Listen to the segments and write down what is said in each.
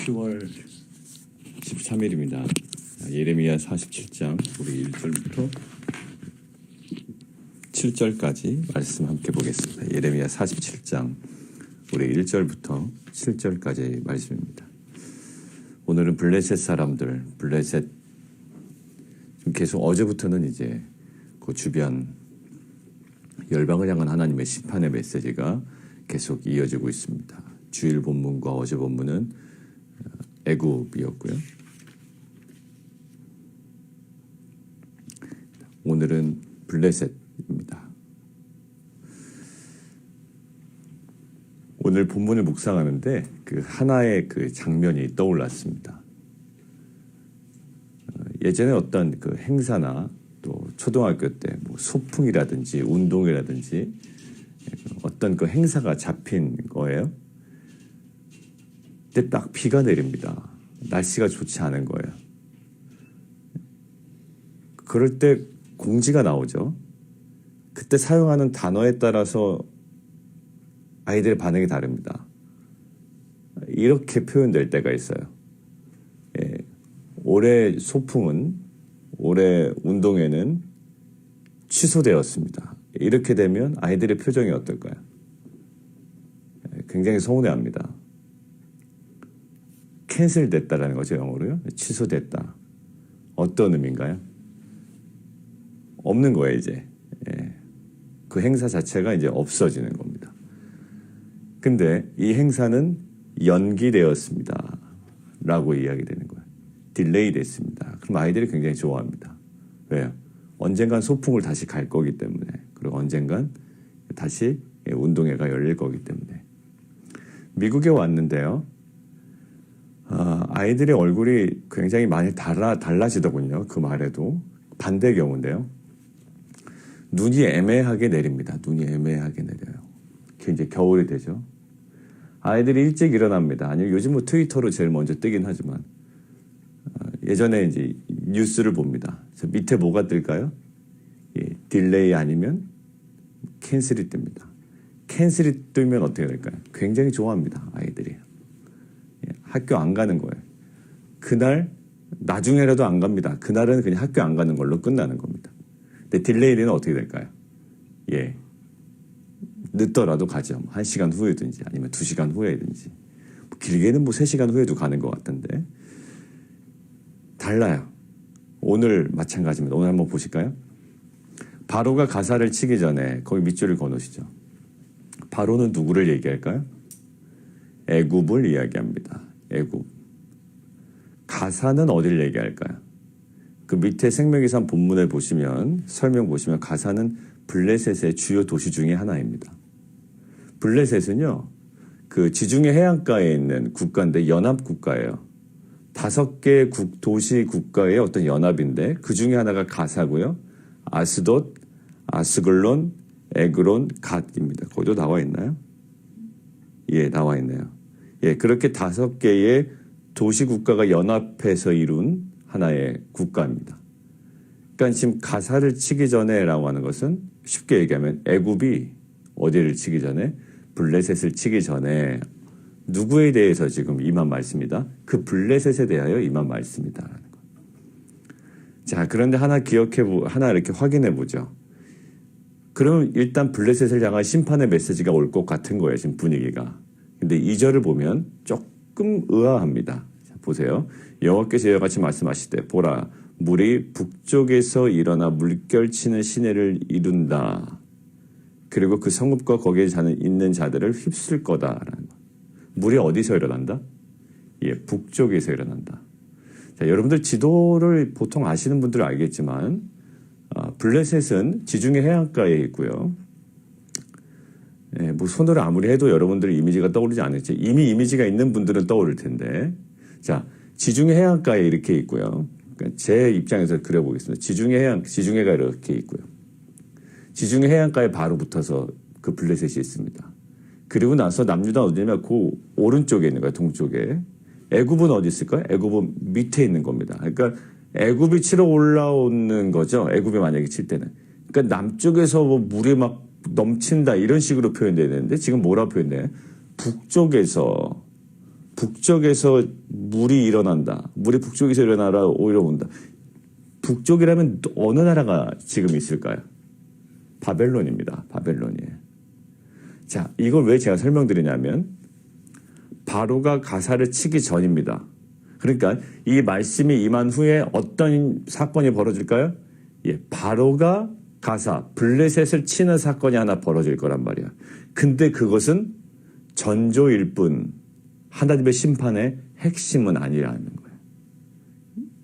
10월 13일입니다. 예레미야 47장 우리 1절부터 7절까지 말씀 함께 보겠습니다. 예레미야 47장 우리 1절부터 7절까지 말씀입니다. 오늘은 블레셋 사람들, 블레셋 계속 어제부터는 이제 그 주변 열방을 향한 하나님의 심판의 메시지가 계속 이어지고 있습니다. 주일 본문과 어제 본문은 애굽이었고요. 오늘은 블레셋입니다. 오늘 본문을 묵상하는데 그 하나의 그 장면이 떠올랐습니다. 예전에 어떤 그 행사나 또 초등학교 때 뭐 소풍이라든지 운동이라든지 어떤 그 행사가 잡힌 거예요. 근데 딱 비가 내립니다. 날씨가 좋지 않은 거예요. 그럴 때 공지가 나오죠. 그때 사용하는 단어에 따라서 아이들의 반응이 다릅니다. 이렇게 표현될 때가 있어요. 예, 올해 소풍은, 올해 운동회는 취소되었습니다. 이렇게 되면 아이들의 표정이 어떨까요? 굉장히 서운해합니다. 캔슬됐다라는 거죠, 영어로요. 취소됐다. 어떤 의미인가요? 없는 거예요, 이제. 예. 그 행사 자체가 이제 없어지는 겁니다. 근데 이 행사는 연기되었습니다. 라고 이야기되는 거예요. 딜레이 됐습니다. 그럼 아이들이 굉장히 좋아합니다. 왜요? 언젠간 소풍을 다시 갈 거기 때문에, 그리고 언젠간 다시 운동회가 열릴 거기 때문에. 미국에 왔는데요. 아이들의 얼굴이 굉장히 많이 달라지더군요. 그 말에도. 반대의 경우인데요. 눈이 애매하게 내립니다. 눈이 애매하게 내려요. 그게 이제 겨울이 되죠. 아이들이 일찍 일어납니다. 아니면 요즘 뭐 트위터로 제일 먼저 뜨긴 하지만 예전에 이제 뉴스를 봅니다. 그래서 밑에 뭐가 뜰까요? 예, 딜레이 아니면 캔슬이 뜹니다. 캔슬이 뜨면 어떻게 될까요? 굉장히 좋아합니다. 아이들이. 예, 학교 안 가는 거예요. 그날 나중에라도 안 갑니다. 그날은 그냥 학교 안 가는 걸로 끝나는 겁니다. 근데 딜레이는 어떻게 될까요? 예, 늦더라도 가죠. 1시간 후에든지 아니면 2시간 후에든지. 길게는 뭐 3시간 후에도 가는 것 같던데. 달라요. 오늘 마찬가지입니다. 오늘 한번 보실까요? 바로가 가사를 치기 전에 거기 밑줄을 그어놓으시죠. 바로는 누구를 얘기할까요? 애굽을 이야기합니다. 애굽. 가사는 어디를 얘기할까요? 그 밑에 생명기산 본문을 보시면, 설명 보시면 가사는 블레셋의 주요 도시 중에 하나입니다. 블레셋은요, 그 지중해 해안가에 있는 국가인데 연합국가예요. 5개 도시 국가의 어떤 연합인데 그 중에 하나가 가사고요. 아스돗, 아스글론, 에그론, 갓입니다. 거기도 나와 있나요? 예, 나와 있네요. 예, 그렇게 5개의 도시 국가가 연합해서 이룬 하나의 국가입니다. 그러니까 지금 가사를 치기 전에라고 하는 것은 쉽게 얘기하면 애굽이 어디를 치기 전에, 블레셋을 치기 전에 누구에 대해서 지금 임한 말씀이다? 그 블레셋에 대하여 임한 말씀이다라는 거. 자, 그런데 하나 이렇게 확인해 보죠. 그러면 일단 블레셋을 향한 심판의 메시지가 올 것 같은 거예요, 지금 분위기가. 근데 2절을 보면 조금 의아합니다. 자, 보세요. 여호와께서 이와 같이 말씀하시되, 보라, 물이 북쪽에서 일어나 물결치는 시내를 이룬다. 그리고 그 성읍과 거기에 있는 자들을 휩쓸 거다라는 거. 물이 어디서 일어난다? 예, 북쪽에서 일어난다. 자, 여러분들 지도를 보통 아시는 분들은 알겠지만 블레셋은 지중해 해안가에 있고요. 예, 뭐 손으로 아무리 해도 여러분들의 이미지가 떠오르지 않을지, 이미 이미지가 있는 분들은 떠오를 텐데, 자, 지중해 해안가에 이렇게 있고요. 그러니까 제 입장에서 그려보겠습니다. 지중해가 이렇게 있고요. 지중해 해안가에 바로 붙어서 그 블레셋이 있습니다. 그리고 나서 남유다 어디냐면 그 오른쪽에 있는 거예요. 동쪽에. 애굽은 어디 있을까요? 애굽은 밑에 있는 겁니다. 그러니까 애굽이 치러 올라오는 거죠. 애굽이 만약에 칠 때는. 그러니까 남쪽에서 뭐 물이 막 넘친다 이런 식으로 표현돼야 되는데 지금 뭐라 표현돼요? 북쪽에서 북쪽에서 물이 일어난다. 물이 북쪽에서 일어나라 오히려 온다. 북쪽이라면 어느 나라가 지금 있을까요? 바벨론입니다. 바벨론이에요. 자, 이걸 왜 제가 설명드리냐면 바로가 가사를 치기 전입니다. 그러니까 이 말씀이 임한 후에 어떤 사건이 벌어질까요? 예, 바로가 가사, 블레셋을 치는 사건이 하나 벌어질 거란 말이야. 근데 그것은 전조일 뿐 하나님의 심판의 핵심은 아니라는 거예요.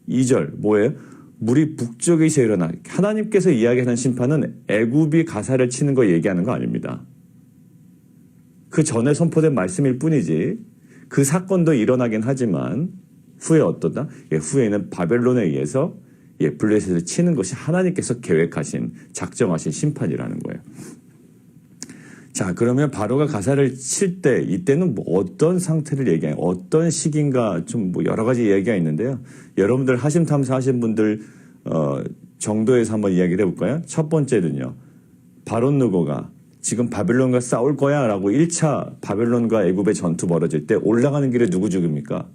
2절 뭐예요? 물이 북쪽에서 일어나. 하나님께서 이야기하는 심판은 애굽이 가사를 치는 거 얘기하는 거 아닙니다. 그 전에 선포된 말씀일 뿐이지 그 사건도 일어나긴 하지만 후에 어떠다? 예, 후에는 바벨론에 의해서 예, 블레셋을 치는 것이 하나님께서 계획하신 작정하신 심판이라는 거예요. 자, 그러면 바로가 가사를 칠 때 이때는 뭐 어떤 상태를 얘기해요? 어떤 시기인가 좀 뭐 여러 가지 얘기가 있는데요. 여러분들 하심 탐사하신 분들 정도에서 한번 이야기를 해볼까요? 첫 번째는요. 바론 느고가 지금 바벨론과 싸울 거야 라고 1차 바벨론과 애굽의 전투 벌어질 때 올라가는 길에 누구 죽입니까?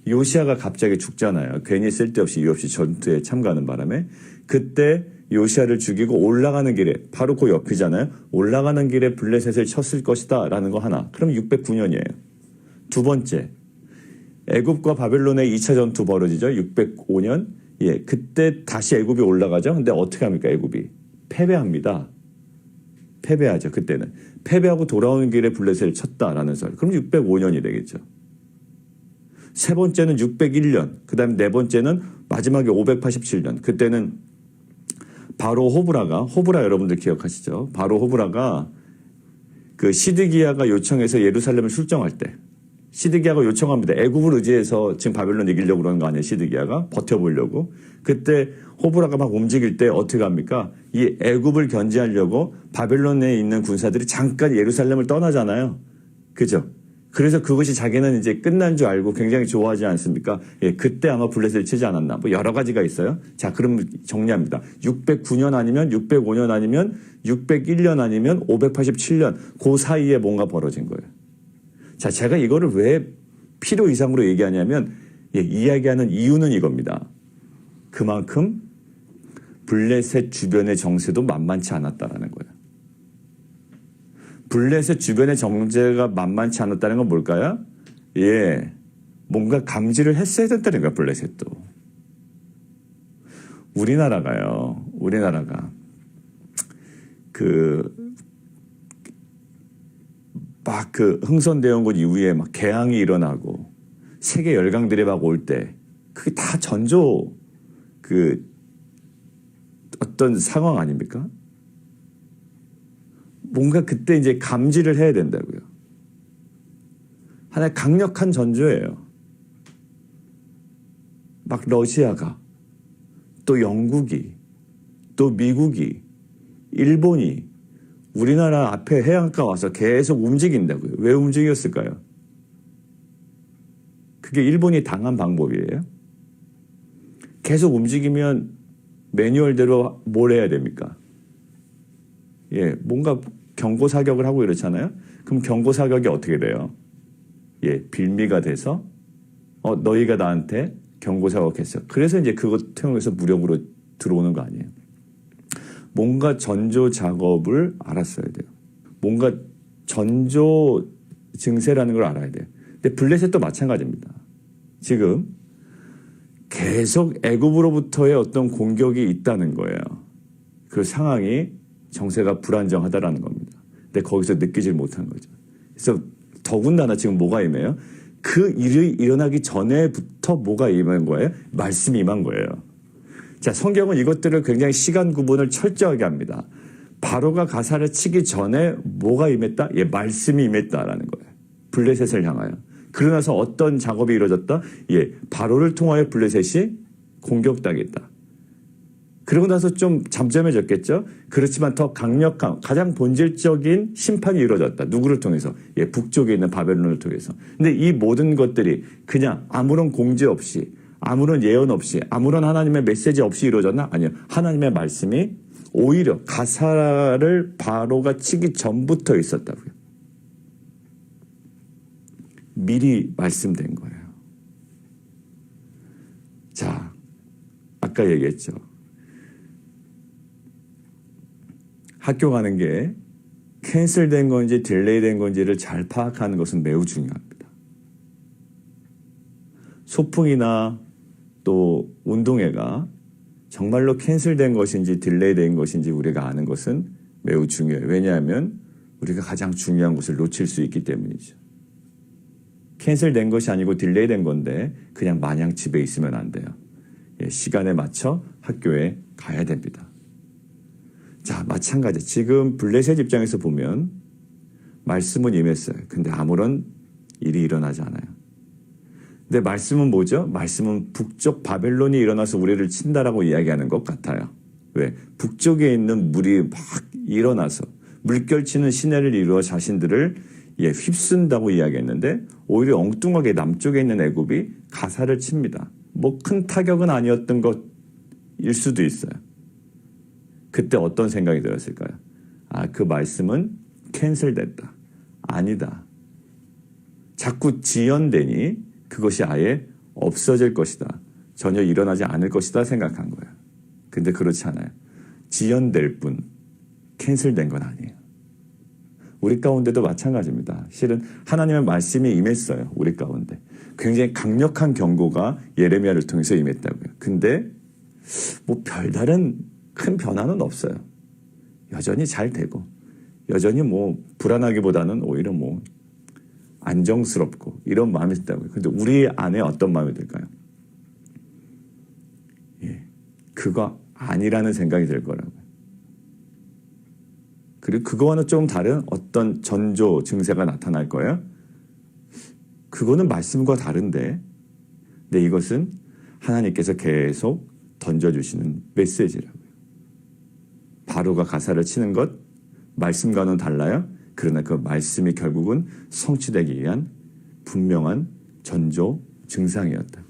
요시아가 갑자기 죽잖아요. 괜히 쓸데없이 이유 없이 전투에 참가하는 바람에. 그때 요시아를 죽이고 올라가는 길에 바로 그 옆이잖아요. 올라가는 길에 블레셋을 쳤을 것이다 라는 거 하나. 그럼 609년이에요. 두 번째, 애굽과 바벨론의 2차 전투 벌어지죠. 605년. 예, 그때 다시 애굽이 올라가죠. 근데 어떻게 합니까? 애굽이 패배합니다. 패배하죠. 그때는 패배하고 돌아오는 길에 블레셋을 쳤다라는 설. 그럼 605년이 되겠죠. 세 번째는 601년. 그 다음에 네 번째는 마지막에 587년. 그때는 바로 호브라 여러분들 기억하시죠? 바로 호브라가 그 시드기야가 요청해서 예루살렘을 출정할 때 시드기야가 요청합니다. 애굽을 의지해서 지금 바벨론 이기려고 그러는 거 아니에요? 시드기야가 버텨보려고. 그때 호브라가 막 움직일 때 어떻게 합니까? 이 애굽을 견제하려고 바벨론에 있는 군사들이 잠깐 예루살렘을 떠나잖아요. 그죠? 그래서 그것이 자기는 이제 끝난 줄 알고 굉장히 좋아하지 않습니까? 예, 그때 아마 블레셋을 치지 않았나. 뭐 여러 가지가 있어요. 자, 그럼 정리합니다. 609년 아니면 605년 아니면 601년 아니면 587년 그 사이에 뭔가 벌어진 거예요. 자, 제가 이거를 왜 필요 이상으로 얘기하냐면 예, 이야기하는 이유는 이겁니다. 그만큼 블레셋 주변의 정세도 만만치 않았다라는 거예요. 블레셋 주변의 정세가 만만치 않았다는 건 뭘까요? 예, 뭔가 감지를 했어야 된다는 거야, 블레셋도. 우리나라가 막 그 흥선대원군 이후에 막 개항이 일어나고 세계 열강들이 막 올 때 그게 다 전조 그 어떤 상황 아닙니까? 뭔가 그때 이제 감지를 해야 된다고요. 하나의 강력한 전조예요. 막 러시아가, 또 영국이, 또 미국이, 일본이 우리나라 앞에 해안가 와서 계속 움직인다고요. 왜 움직였을까요? 그게 일본이 당한 방법이에요. 계속 움직이면 매뉴얼대로 뭘 해야 됩니까? 예, 뭔가 경고 사격을 하고 이렇잖아요. 그럼 경고 사격이 어떻게 돼요? 예, 빌미가 돼서 너희가 나한테 경고 사격했어. 그래서 이제 그것 통해서 무력으로 들어오는 거 아니에요. 뭔가 전조 작업을 알았어야 돼요. 뭔가 전조 증세라는 걸 알아야 돼요. 근데 블레셋도 마찬가지입니다. 지금 계속 애굽으로부터의 어떤 공격이 있다는 거예요. 그 상황이 정세가 불안정하다라는 겁니다. 근데 거기서 느끼질 못한 거죠. 그래서 더군다나 지금 뭐가 임해요? 그 일이 일어나기 전에부터 뭐가 임한 거예요? 말씀이 임한 거예요. 자, 성경은 이것들을 굉장히 시간 구분을 철저하게 합니다. 바로가 가사를 치기 전에 뭐가 임했다? 예, 말씀이 임했다라는 거예요. 블레셋을 향하여. 그러나서 어떤 작업이 이루어졌다? 예, 바로를 통하여 블레셋이 공격당했다. 그러고 나서 좀 잠잠해졌겠죠? 그렇지만 더 강력한, 가장 본질적인 심판이 이루어졌다. 누구를 통해서? 예, 북쪽에 있는 바벨론을 통해서. 근데 이 모든 것들이 그냥 아무런 공지 없이, 아무런 예언 없이, 아무런 하나님의 메시지 없이 이루어졌나? 아니요. 하나님의 말씀이 오히려 가사를 바로가 치기 전부터 있었다고요. 미리 말씀된 거예요. 자, 아까 얘기했죠. 학교 가는 게 캔슬된 건지 딜레이 된 건지를 잘 파악하는 것은 매우 중요합니다. 소풍이나 또 운동회가 정말로 캔슬된 것인지 딜레이 된 것인지 우리가 아는 것은 매우 중요해요. 왜냐하면 우리가 가장 중요한 것을 놓칠 수 있기 때문이죠. 캔슬된 것이 아니고 딜레이 된 건데 그냥 마냥 집에 있으면 안 돼요. 시간에 맞춰 학교에 가야 됩니다. 자, 마찬가지. 지금 블레셋 입장에서 보면 말씀은 임했어요. 근데 아무런 일이 일어나지 않아요. 근데 말씀은 뭐죠? 말씀은 북쪽 바벨론이 일어나서 우리를 친다라고 이야기하는 것 같아요. 왜? 북쪽에 있는 물이 막 일어나서 물결치는 시내를 이루어 자신들을 휩쓴다고 이야기했는데 오히려 엉뚱하게 남쪽에 있는 애굽이 가사를 칩니다. 뭐 큰 타격은 아니었던 것일 수도 있어요. 그때 어떤 생각이 들었을까요? 아, 그 말씀은 캔슬됐다. 아니다. 자꾸 지연되니 그것이 아예 없어질 것이다. 전혀 일어나지 않을 것이다 생각한 거예요. 근데 그렇지 않아요. 지연될 뿐 캔슬된 건 아니에요. 우리 가운데도 마찬가지입니다. 실은 하나님의 말씀이 임했어요. 우리 가운데. 굉장히 강력한 경고가 예레미야를 통해서 임했다고요. 근데 뭐 별다른 큰 변화는 없어요. 여전히 잘 되고 여전히 뭐 불안하기보다는 오히려 뭐 안정스럽고 이런 마음이 있다고요. 근데 우리 안에 어떤 마음이 들까요? 그거 아니라는 생각이 들 거라고요. 그리고 그거와는 좀 다른 어떤 전조 증세가 나타날 거예요. 그거는 말씀과 다른데, 근데 이것은 하나님께서 계속 던져주시는 메시지라고요. 바로가 가사를 치는 것, 말씀과는 달라요. 그러나 그 말씀이 결국은 성취되기 위한 분명한 전조 증상이었다.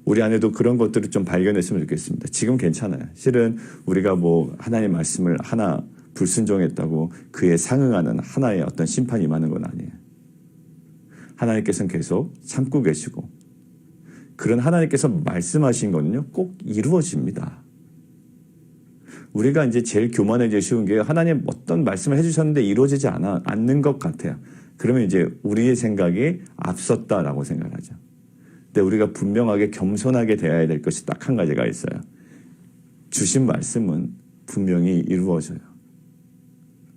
우리 안에도 그런 것들을 좀 발견했으면 좋겠습니다. 지금 괜찮아요. 실은 우리가 뭐 하나님의 말씀을 하나 불순종했다고 그에 상응하는 하나의 어떤 심판이 임하는 건 아니에요. 하나님께서는 계속 참고 계시고 그런 하나님께서 말씀하신 거는요 꼭 이루어집니다. 우리가 이제 제일 교만해지기 쉬운 게 하나님 어떤 말씀을 해주셨는데 이루어지지 않는 것 같아요. 그러면 이제 우리의 생각이 앞섰다라고 생각하죠. 근데 우리가 분명하게 겸손하게 대해야 될 것이 딱 한 가지가 있어요. 주신 말씀은 분명히 이루어져요.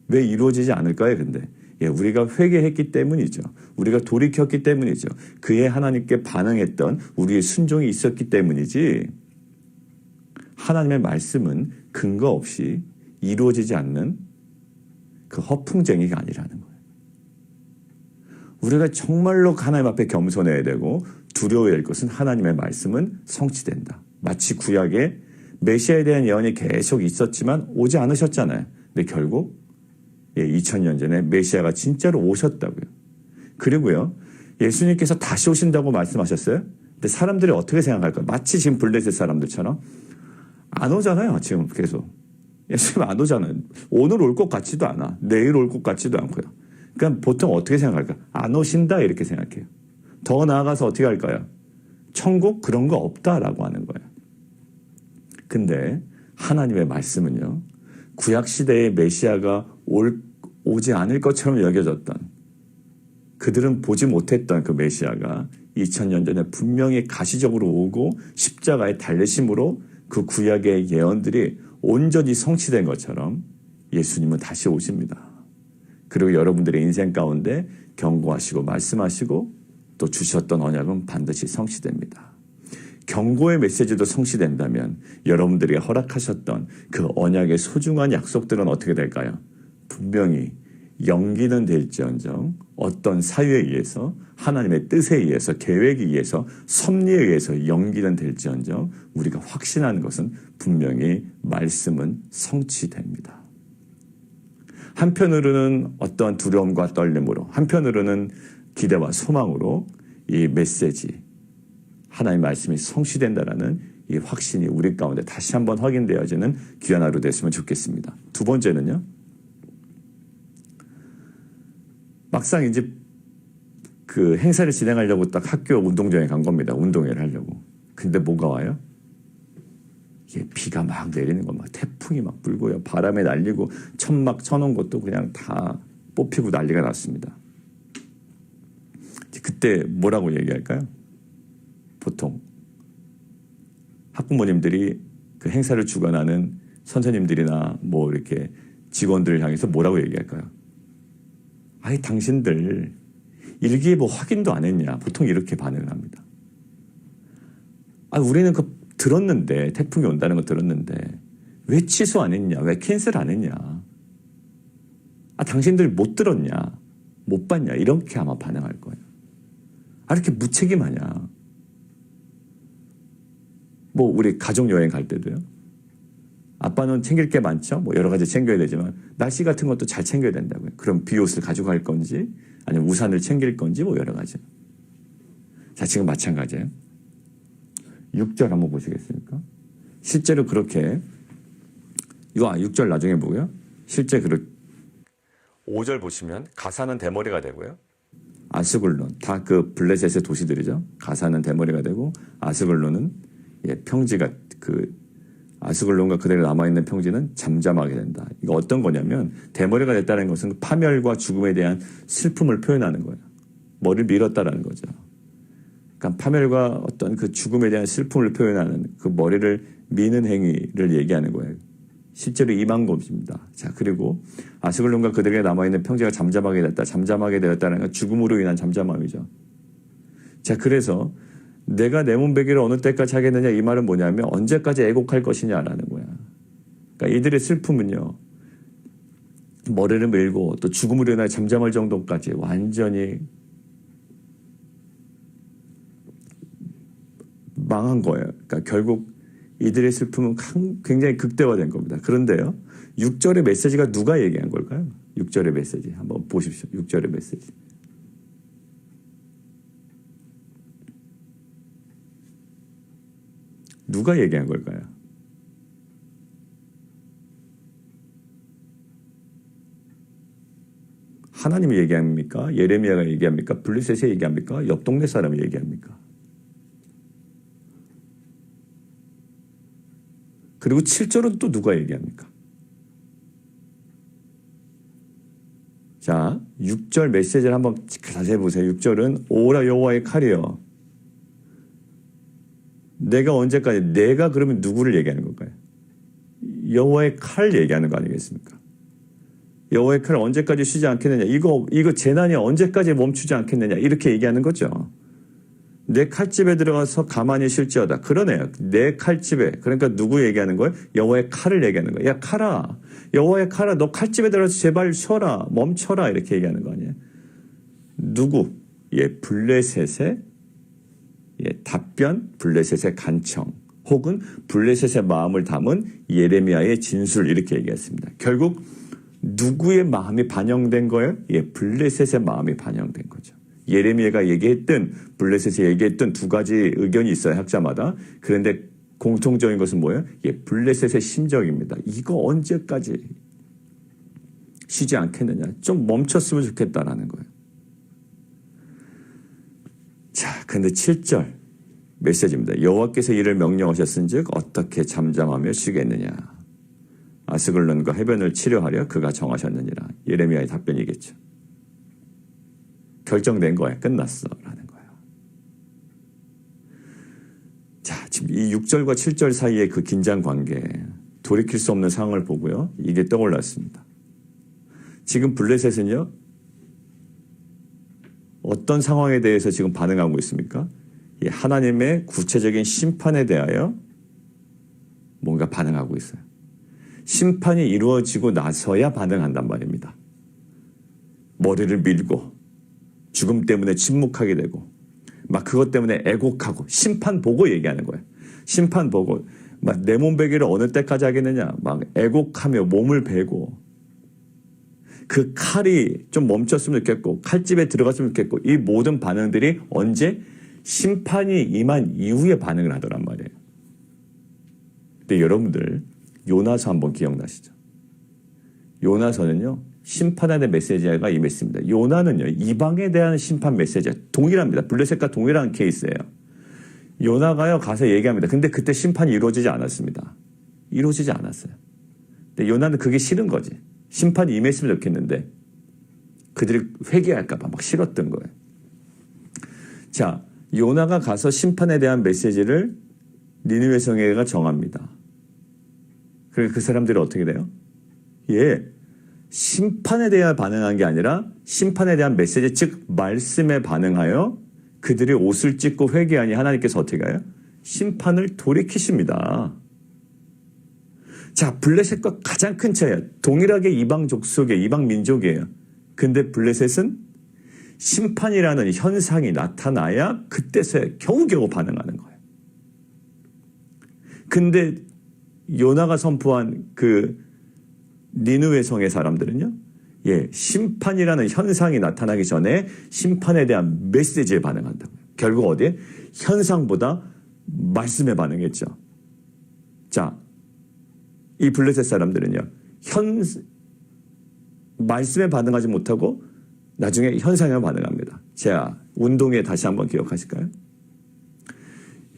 왜 이루어지지 않을까요? 근데 우리가 회개했기 때문이죠. 우리가 돌이켰기 때문이죠. 그의 하나님께 반응했던 우리의 순종이 있었기 때문이지 하나님의 말씀은 근거 없이 이루어지지 않는 그 허풍쟁이가 아니라는 거예요. 우리가 정말로 하나님 앞에 겸손해야 되고 두려워야 할 것은 하나님의 말씀은 성취된다. 마치 구약에 메시아에 대한 예언이 계속 있었지만 오지 않으셨잖아요. 근데 결국 2000년 전에 메시아가 진짜로 오셨다고요. 그리고요. 예수님께서 다시 오신다고 말씀하셨어요. 근데 사람들이 어떻게 생각할까요? 마치 지금 블레셋 사람들처럼 안 오잖아요. 지금 계속. 예수님 안 오잖아요. 오늘 올 것 같지도 않아. 내일 올 것 같지도 않고요. 그러니까 보통 어떻게 생각할까요? 안 오신다 이렇게 생각해요. 더 나아가서 어떻게 할까요? 천국 그런 거 없다라고 하는 거예요. 근데 하나님의 말씀은요. 구약시대의 메시아가 오지 않을 것처럼 여겨졌던 그들은 보지 못했던 그 메시아가 2000년 전에 분명히 가시적으로 오고 십자가의 달리심으로 그 구약의 예언들이 온전히 성취된 것처럼 예수님은 다시 오십니다. 그리고 여러분들의 인생 가운데 경고하시고 말씀하시고 또 주셨던 언약은 반드시 성취됩니다. 경고의 메시지도 성취된다면 여러분들이 허락하셨던 그 언약의 소중한 약속들은 어떻게 될까요? 분명히 연기는 될지언정 어떤 사유에 의해서 하나님의 뜻에 의해서 계획에 의해서 섭리에 의해서 연기는 될지언정 우리가 확신하는 것은 분명히 말씀은 성취됩니다. 한편으로는 어떠한 두려움과 떨림으로 한편으로는 기대와 소망으로 이 메시지 하나님의 말씀이 성취된다라는 이 확신이 우리 가운데 다시 한번 확인되어지는 귀한 하루 됐으면 좋겠습니다. 두 번째는요. 막상 이제 그 행사를 진행하려고 딱 학교 운동장에 간 겁니다. 운동회를 하려고. 근데 뭐가 와요? 이게 비가 막 내리는 거, 막 태풍이 막 불고요. 바람에 날리고 천막 쳐놓은 것도 그냥 다 뽑히고 난리가 났습니다. 그때 뭐라고 얘기할까요? 보통 학부모님들이 그 행사를 주관하는 선생님들이나 뭐 이렇게 직원들을 향해서 뭐라고 얘기할까요? 아니 당신들 일기예보 확인도 안 했냐? 보통 이렇게 반응을 합니다. 아 우리는 그 들었는데 태풍이 온다는 거 들었는데 왜 취소 안 했냐? 왜 캔슬 안 했냐? 아 당신들 못 들었냐? 못 봤냐? 이렇게 아마 반응할 거예요. 아 이렇게 무책임하냐? 뭐 우리 가족 여행 갈 때도요. 아빠는 챙길 게 많죠. 뭐 여러 가지 챙겨야 되지만 날씨 같은 것도 잘 챙겨야 된다고요. 그럼 비옷을 가져갈 건지 아니면 우산을 챙길 건지 뭐 여러 가지. 자 지금 마찬가지예요. 6절 한번 보시겠습니까? 실제로 그렇게 이거 6절 나중에 보고요. 실제 그렇게 5절 보시면 가사는 대머리가 되고요. 아스글론 다 그 블레셋의 도시들이죠. 가사는 대머리가 되고 아스글론은 평지가 그 아스글론과 그대로 남아있는 평지는 잠잠하게 된다. 이거 어떤 거냐면 대머리가 됐다는 것은 파멸과 죽음에 대한 슬픔을 표현하는 거예요. 머리를 밀었다라는 거죠. 그러니까 파멸과 어떤 그 죽음에 대한 슬픔을 표현하는 그 머리를 미는 행위를 얘기하는 거예요. 실제로 임한 것입니다. 자, 그리고 아스글론과 그들에게 남아있는 평지가 잠잠하게 됐다. 잠잠하게 되었다는 건 죽음으로 인한 잠잠함이죠. 자, 그래서 내가 내 몸베기를 어느 때까지 하겠느냐 이 말은 뭐냐면 언제까지 애곡할 것이냐라는 거야. 그러니까 이들의 슬픔은요. 머리를 밀고 또 죽음으로 인해 잠잠할 정도까지 완전히 망한 거예요. 그러니까 결국 이들의 슬픔은 굉장히 극대화된 겁니다. 그런데요. 6절의 메시지가 누가 얘기한 걸까요? 6절의 메시지 한번 보십시오. 6절의 메시지. 누가 얘기한 걸까요? 하나님이 얘기합니까? 예레미야가 얘기합니까? 블레셋이 얘기합니까? 옆 동네 사람이 얘기합니까? 그리고 7절은 또 누가 얘기합니까? 자, 6절 메시지를 한번 자세히 보세요. 6절은 오라 여호와의 칼이여. 내가 언제까지 내가 그러면 누구를 얘기하는 걸까요? 여호와의 칼 얘기하는 거 아니겠습니까? 여호와의 칼을 언제까지 쉬지 않겠느냐? 이거 재난이 언제까지 멈추지 않겠느냐? 이렇게 얘기하는 거죠. 내 칼집에 들어가서 가만히 쉴지어다. 그러네요. 내 칼집에. 그러니까 누구 얘기하는 거예요? 여호와의 칼을 얘기하는 거예요. 야 칼아. 여호와의 칼아. 너 칼집에 들어가서 제발 쉬어라. 멈춰라. 이렇게 얘기하는 거 아니에요? 누구? 블레셋의 답변, 블레셋의 간청, 혹은 블레셋의 마음을 담은 예레미야의 진술 이렇게 얘기했습니다. 결국 누구의 마음이 반영된 거예요? 블레셋의 마음이 반영된 거죠. 예레미야가 얘기했든 블레셋이 얘기했든 두 가지 의견이 있어요. 학자마다. 그런데 공통적인 것은 뭐예요? 블레셋의 심정입니다. 이거 언제까지 쉬지 않겠느냐. 좀 멈췄으면 좋겠다라는 거예요. 자, 근데 7절 메시지입니다. 여호와께서 이를 명령하셨은즉 어떻게 잠잠하며 쉬겠느냐. 아스글론과 해변을 치료하려 그가 정하셨느니라. 예레미야의 답변이겠죠. 결정된 거야. 끝났어. 라는 거예요. 자, 지금 이 6절과 7절 사이의 그 긴장 관계, 돌이킬 수 없는 상황을 보고요. 이게 떠올랐습니다. 지금 블레셋은요. 어떤 상황에 대해서 지금 반응하고 있습니까? 하나님의 구체적인 심판에 대하여 뭔가 반응하고 있어요. 심판이 이루어지고 나서야 반응한단 말입니다. 머리를 밀고 죽음 때문에 침묵하게 되고 막 그것 때문에 애곡하고 심판 보고 얘기하는 거예요. 심판 보고 막 내 몸베기를 어느 때까지 하겠느냐 막 애곡하며 몸을 베고 그 칼이 좀 멈췄으면 좋겠고 칼집에 들어갔으면 좋겠고 이 모든 반응들이 언제 심판이 임한 이후에 반응을 하더란 말이에요. 근데 여러분들 요나서 한번 기억나시죠? 요나서는요 심판에 대한 메시지가 임했습니다. 요나는요, 이방에 대한 심판 메시지가 동일합니다. 블레셋과 동일한 케이스예요. 요나가요, 가서 얘기합니다. 근데 그때 심판이 이루어지지 않았습니다. 이루어지지 않았어요. 근데 요나는 그게 싫은 거지. 심판이 임했으면 좋겠는데 그들이 회개할까봐 막 싫었던 거예요. 자, 요나가 가서 심판에 대한 메시지를 니느웨 성회가 정합니다. 그리고 그 사람들이 어떻게 돼요? 심판에 대해 반응한 게 아니라 심판에 대한 메시지, 즉 말씀에 반응하여 그들이 옷을 찢고 회개하니 하나님께서 어떻게 해요? 심판을 돌이키십니다. 자, 블레셋과 가장 큰 차이예요. 동일하게 이방 족속의 이방 민족이에요. 근데 블레셋은 심판이라는 현상이 나타나야 그때서야 겨우겨우 반응하는 거예요. 근데 요나가 선포한 그 니느웨 성의 사람들은요, 심판이라는 현상이 나타나기 전에 심판에 대한 메시지에 반응한다고요. 결국 어디에? 현상보다 말씀에 반응했죠. 자, 이 블레셋 사람들은요, 말씀에 반응하지 못하고 나중에 현상에 반응합니다. 자, 운동회 다시 한번 기억하실까요?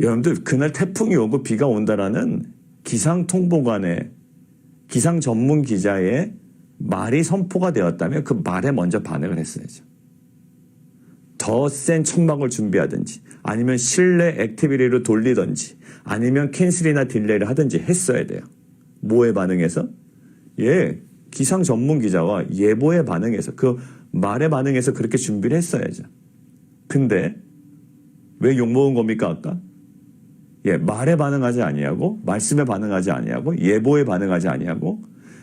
여러분들, 그날 태풍이 오고 비가 온다라는 기상통보관의 기상 전문 기자의 말이 선포가 되었다면 그 말에 먼저 반응을 했어야죠. 더 센 천막을 준비하든지 아니면 실내 액티비티로 돌리든지 아니면 캔슬이나 딜레이를 하든지 했어야 돼요. 뭐에 반응해서? 기상 전문 기자와 예보에 반응해서 그 말에 반응해서 그렇게 준비를 했어야죠. 근데 왜 욕먹은 겁니까 아까? 말에 반응하지 아니하고 말씀에 반응하지 아니하고 예보에 반응하지 아니하고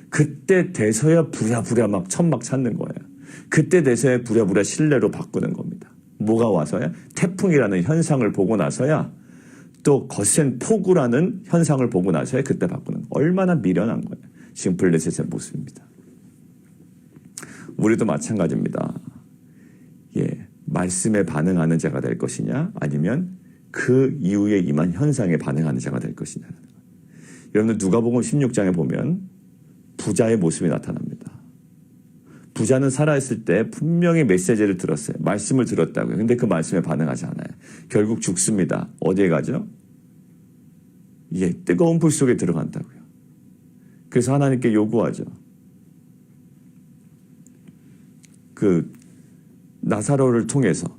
그때 돼서야 부랴부랴 막 천막 찾는 거예요. 그때 돼서야 부랴부랴 실내로 바꾸는 겁니다. 뭐가 와서야? 태풍이라는 현상을 보고 나서야, 또 거센 폭우라는 현상을 보고 나서야 그때 바꾸는 거예요. 얼마나 미련한 거예요. 지금 블레셋의 모습입니다. 우리도 마찬가지입니다. 말씀에 반응하는 자가 될 것이냐 아니면 그 이후에 임한 현상에 반응하는 자가 될 것이냐. 여러분들 누가복음 16장에 보면 부자의 모습이 나타납니다. 부자는 살아있을 때 분명히 메시지를 들었어요. 말씀을 들었다고요. 근데 그 말씀에 반응하지 않아요. 결국 죽습니다. 어디에 가죠? 뜨거운 불 속에 들어간다고요. 그래서 하나님께 요구하죠. 그 나사로를 통해서,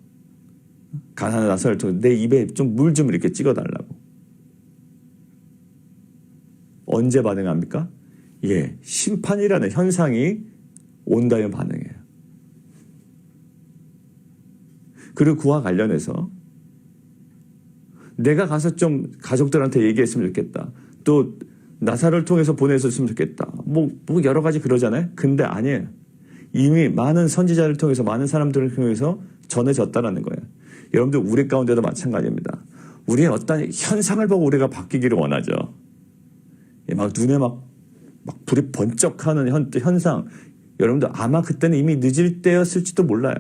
가난한 나사로를 통해서 내 입에 좀 물 좀 이렇게 찍어달라고. 언제 반응합니까? 심판이라는 현상이 온다면 반응해요. 그리고 그와 관련해서 내가 가서 좀 가족들한테 얘기했으면 좋겠다. 또 나사로를 통해서 보내줬으면 좋겠다. 뭐 여러 가지 그러잖아요. 근데 아니에요. 이미 많은 선지자를 통해서 많은 사람들을 통해서 전해졌다라는 거예요. 여러분들 우리 가운데도 마찬가지입니다. 우리의 어떤 현상을 보고 우리가 바뀌기를 원하죠. 막 눈에 막 불이 번쩍하는 현상. 여러분들 아마 그때는 이미 늦을 때였을지도 몰라요.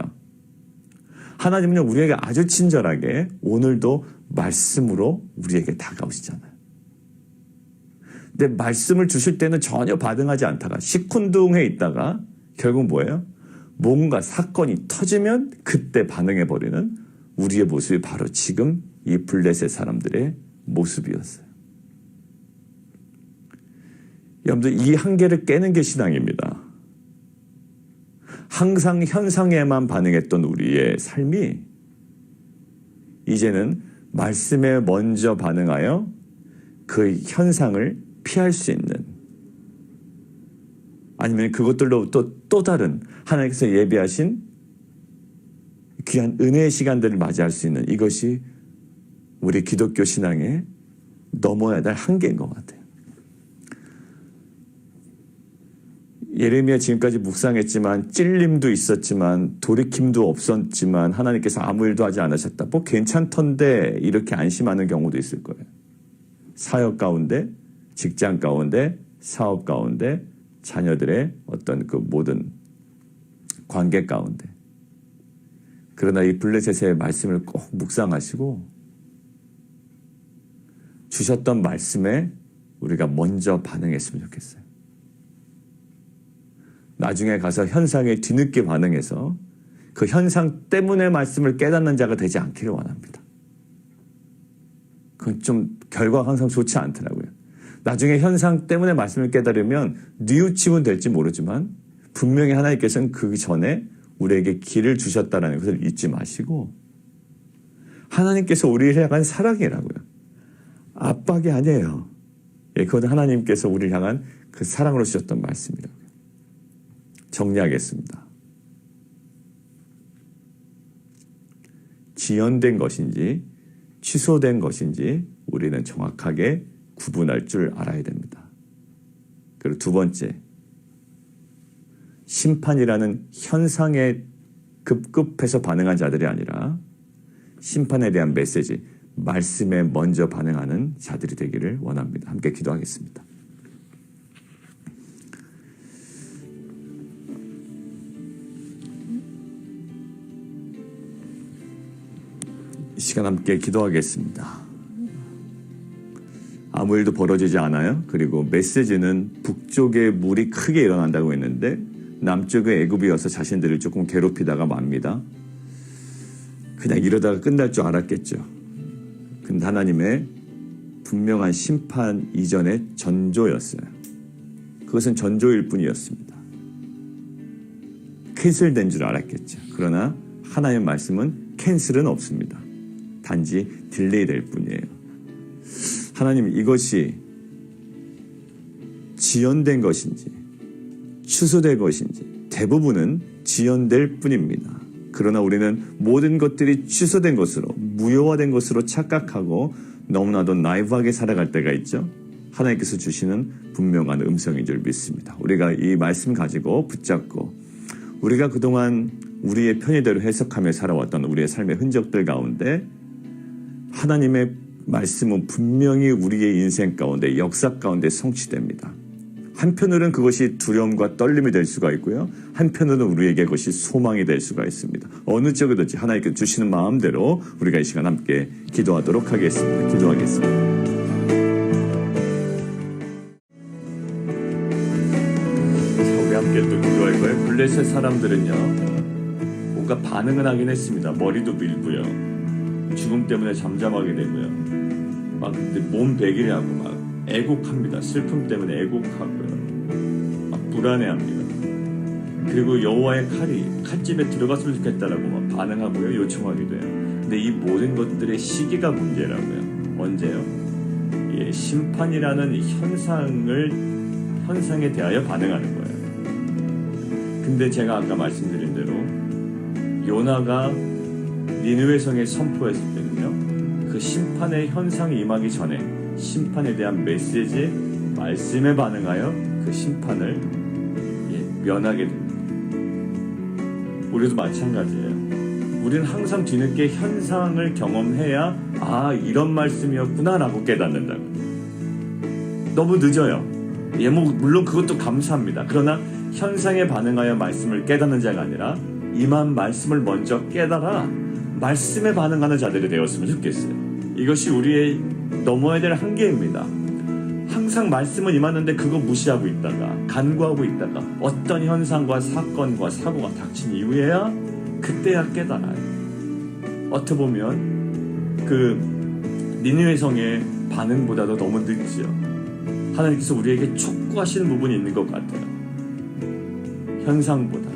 하나님은 우리에게 아주 친절하게 오늘도 말씀으로 우리에게 다가오시잖아요. 근데 말씀을 주실 때는 전혀 반응하지 않다가 시큰둥해 있다가 결국 뭐예요? 뭔가 사건이 터지면 그때 반응해버리는 우리의 모습이 바로 지금 이 블레셋 사람들의 모습이었어요. 여러분들 이 한계를 깨는 게 신앙입니다. 항상 현상에만 반응했던 우리의 삶이 이제는 말씀에 먼저 반응하여 그 현상을 피할 수 있는, 아니면 그것들로 또 다른 하나님께서 예비하신 귀한 은혜의 시간들을 맞이할 수 있는, 이것이 우리 기독교 신앙에 넘어야 될 한계인 것 같아요. 예레미야 지금까지 묵상했지만 찔림도 있었지만 돌이킴도 없었지만 하나님께서 아무 일도 하지 않으셨다. 뭐 괜찮던데 이렇게 안심하는 경우도 있을 거예요. 사역 가운데, 직장 가운데, 사업 가운데, 자녀들의 어떤 그 모든 관계 가운데. 그러나 이 블레셋의 말씀을 꼭 묵상하시고 주셨던 말씀에 우리가 먼저 반응했으면 좋겠어요. 나중에 가서 현상에 뒤늦게 반응해서 그 현상 때문에 말씀을 깨닫는 자가 되지 않기를 원합니다. 그건 좀 결과가 항상 좋지 않더라고요. 나중에 현상 때문에 말씀을 깨달으면 뉘우침은 될지 모르지만 분명히 하나님께서는 그 전에 우리에게 길을 주셨다는 것을 잊지 마시고 하나님께서 우리를 향한 사랑이라고요. 압박이 아니에요. 예, 그건 하나님께서 우리를 향한 그 사랑으로 주셨던 말씀이라고요. 정리하겠습니다. 지연된 것인지 취소된 것인지 우리는 정확하게 구분할 줄 알아야 됩니다. 그리고 두 번째, 심판이라는 현상에 급급해서 반응한 자들이 아니라 심판에 대한 메시지, 말씀에 먼저 반응하는 자들이 되기를 원합니다. 함께 기도하겠습니다. 이 시간 함께 기도하겠습니다. 아무 일도 벌어지지 않아요. 그리고 메시지는 북쪽에 물이 크게 일어난다고 했는데 남쪽의 애굽이 와서 자신들을 조금 괴롭히다가 맙니다. 그냥 이러다가 끝날 줄 알았겠죠. 근데 하나님의 분명한 심판 이전의 전조였어요. 그것은 전조일 뿐이었습니다. 캔슬된 줄 알았겠죠. 그러나 하나님의 말씀은 캔슬은 없습니다. 단지 딜레이 될 뿐이에요. 하나님, 이것이 지연된 것인지 취소된 것인지 대부분은 지연될 뿐입니다. 그러나 우리는 모든 것들이 취소된 것으로, 무효화된 것으로 착각하고 너무나도 나이브하게 살아갈 때가 있죠. 하나님께서 주시는 분명한 음성인 줄 믿습니다. 우리가 이 말씀 가지고 붙잡고 우리가 그동안 우리의 편의대로 해석하며 살아왔던 우리의 삶의 흔적들 가운데 하나님의 말씀은 분명히 우리의 인생 가운데, 역사 가운데 성취됩니다. 한편으로는 그것이 두려움과 떨림이 될 수가 있고요. 한편으로는 우리에게 그것이 소망이 될 수가 있습니다. 어느 쪽이든지 하나님께 주시는 마음대로 우리가 이 시간 함께 기도하도록 하겠습니다. 기도하겠습니다. 우리 함께 또 기도할 거예요. 블레셋 사람들은요, 뭔가 반응은 하긴 했습니다. 머리도 밀고요, 죽음 때문에 잠잠하게 되고요, 막 몸 베기를 하고 막 애곡합니다. 슬픔 때문에 애곡하고요, 막 불안해합니다. 그리고 여호와의 칼이 칼집에 들어갔으면 좋겠다라고 막 반응하고요, 요청하기도 해요. 근데 이 모든 것들의 시기가 문제라고요. 언제요? 예, 심판이라는 현상에 대하여 반응하는 거예요. 근데 제가 아까 말씀드린 대로 요나가 니느웨 성에 선포했을 때는요, 그 심판의 현상이 임하기 전에 심판에 대한 메시지, 말씀에 반응하여 그 심판을 면하게 됩니다. 우리도 마찬가지예요. 우리는 항상 뒤늦게 현상을 경험해야 아, 이런 말씀이었구나 라고 깨닫는다고. 너무 늦어요. 물론 그것도 감사합니다. 그러나 현상에 반응하여 말씀을 깨닫는 자가 아니라 임한 말씀을 먼저 깨달아 말씀에 반응하는 자들이 되었으면 좋겠어요. 이것이 우리의 넘어야 될 한계입니다. 항상 말씀은 임하는데 그거 무시하고 있다가, 간구하고 있다가 어떤 현상과 사건과 사고가 닥친 이후에야 그때야 깨달아요. 어떻게 보면 그 니느웨 성의 반응보다도 너무 늦죠. 하나님께서 우리에게 촉구하시는 부분이 있는 것 같아요. 현상보다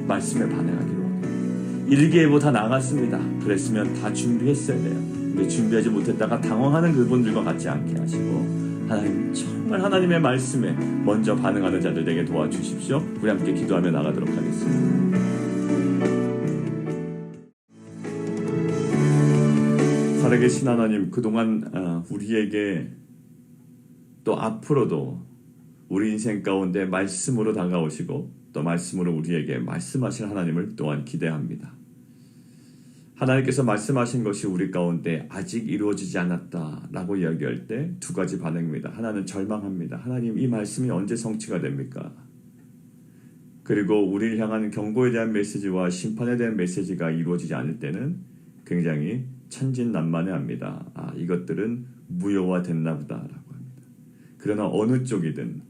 말씀에 반응하기로 원해요. 일기예보다 나갔습니다. 그랬으면 다 준비했어야 돼요. 근데 준비하지 못했다가 당황하는 그분들과 같지 않게 하시고, 하나님, 정말 하나님의 말씀에 먼저 반응하는 자들 되게 도와주십시오. 우리 함께 기도하며 나가도록 하겠습니다. 살아계신 하나님, 그동안 우리에게 또 앞으로도 우리 인생 가운데 말씀으로 다가오시고 또 말씀으로 우리에게 말씀하실 하나님을 또한 기대합니다. 하나님께서 말씀하신 것이 우리 가운데 아직 이루어지지 않았다라고 이야기할 때 두 가지 반응입니다. 하나는 절망합니다. 하나님, 이 말씀이 언제 성취가 됩니까? 그리고 우리를 향하는 경고에 대한 메시지와 심판에 대한 메시지가 이루어지지 않을 때는 굉장히 천진난만해합니다. 아, 이것들은 무효화됐나 보다라고 합니다. 그러나 어느 쪽이든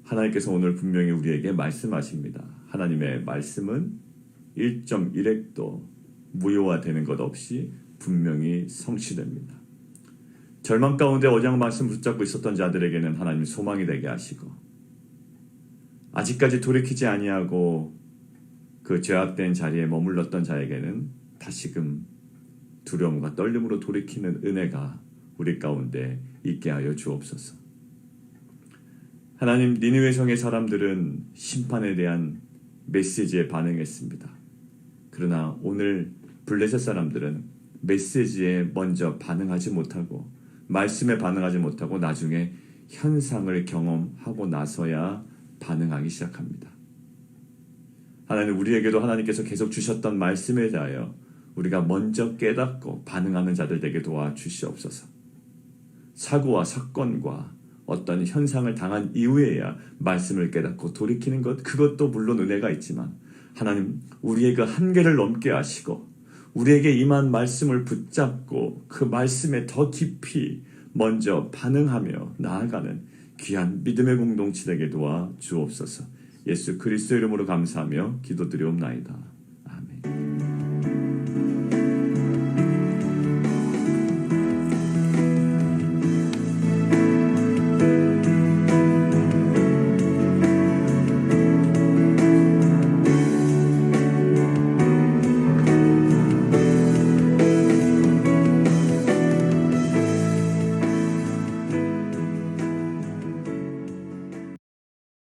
하나님께서 오늘 분명히 우리에게 말씀하십니다. 하나님의 말씀은 1.1핵도 무효화되는 것 없이 분명히 성취됩니다. 절망 가운데 오직 말씀 붙잡고 있었던 자들에게는 하나님 소망이 되게 하시고, 아직까지 돌이키지 아니하고 그 죄악된 자리에 머물렀던 자에게는 다시금 두려움과 떨림으로 돌이키는 은혜가 우리 가운데 있게 하여 주옵소서. 하나님, 니느웨 성의 사람들은 심판에 대한 메시지에 반응했습니다. 그러나 오늘 블레셋 사람들은 메시지에 먼저 반응하지 못하고, 말씀에 반응하지 못하고 나중에 현상을 경험하고 나서야 반응하기 시작합니다. 하나님, 우리에게도 하나님께서 계속 주셨던 말씀에 대하여 우리가 먼저 깨닫고 반응하는 자들 되게 도와주시옵소서. 사고와 사건과 어떤 현상을 당한 이후에야 말씀을 깨닫고 돌이키는 것, 그것도 물론 은혜가 있지만 하나님, 우리의 그 한계를 넘게 하시고 우리에게 임한 말씀을 붙잡고 그 말씀에 더 깊이 먼저 반응하며 나아가는 귀한 믿음의 공동체 되게 도와 주옵소서. 예수 그리스도 이름으로 감사하며 기도드리옵나이다.